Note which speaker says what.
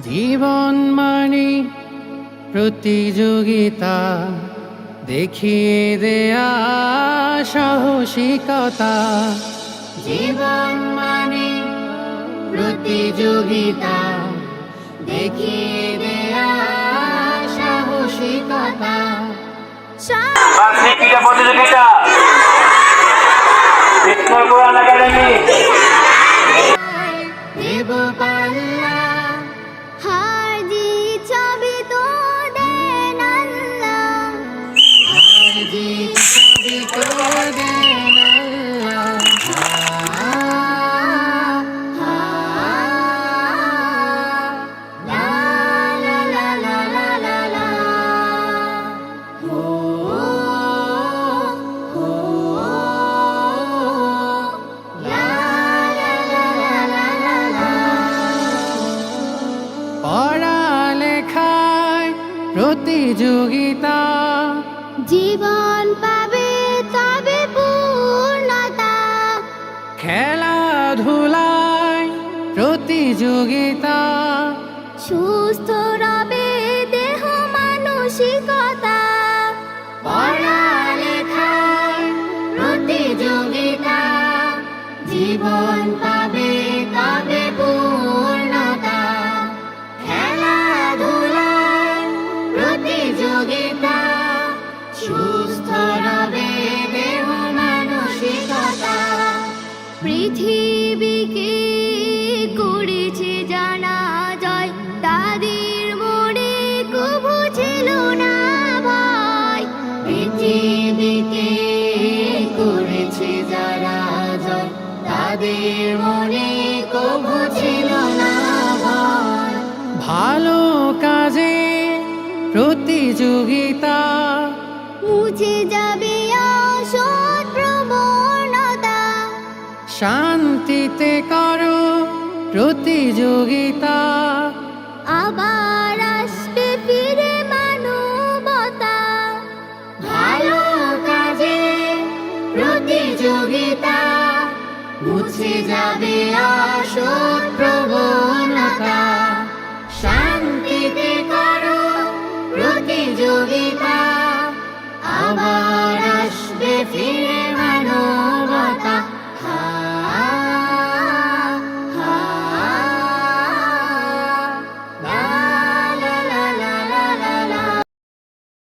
Speaker 1: জীবন মানে প্রতিযোগিতা, দেখিয়ে দেয়া সাহসিকতা। জীবন মানে প্রতিযোগিতা, দেখিয়ে দেয়া সাহসিকতা।
Speaker 2: প্রতিযোগিতা
Speaker 1: দেব পাল্লা,
Speaker 3: হার জিত সবই তো দেন আল্লাহ।
Speaker 1: হার জিত সবই তো দেন আল্লাহ।
Speaker 3: লা লা লা লা লা লা লা।
Speaker 1: হো হো
Speaker 3: লা লা লা লা লা লা লা।
Speaker 1: পড়ালেখায় প্রতিযোগিতা,
Speaker 3: জীবন পাবে তবে পূর্ণতা।
Speaker 1: খেলাধুলায় প্রতিযোগিতা,
Speaker 3: সুস্থ রবে দেহ মানসিকতা।
Speaker 1: পড়ালেখায় প্রতিযোগিতা, জীবন পাবে তবে পূর্ণতা। খেলাধুলায় প্রতিযোগিতা, সুস্থ রবে দেহ মানসিকতা।
Speaker 3: পৃথিবীকে করেছে জানা জয়, তাদের মনে কবু ছিল না ভয়।
Speaker 1: পৃথিবীকে করেছে যারা জয়, তাদের মনে কবু ছিল না ভয়। ভালো কাজে প্রতিযোগিতা,
Speaker 3: মুছে যাবে অসৎ প্রবণতা।
Speaker 1: শান্তিতে করো প্রতিযোগিতা,
Speaker 3: আবার আসবে ফিরে মানবতা।
Speaker 1: ভালো কাজে প্রতিযোগিতা, মুছে যাবে অসৎ প্রবণতা। শান্তিতে করো প্রতিযোগিতা, আবার আসবে ফিরে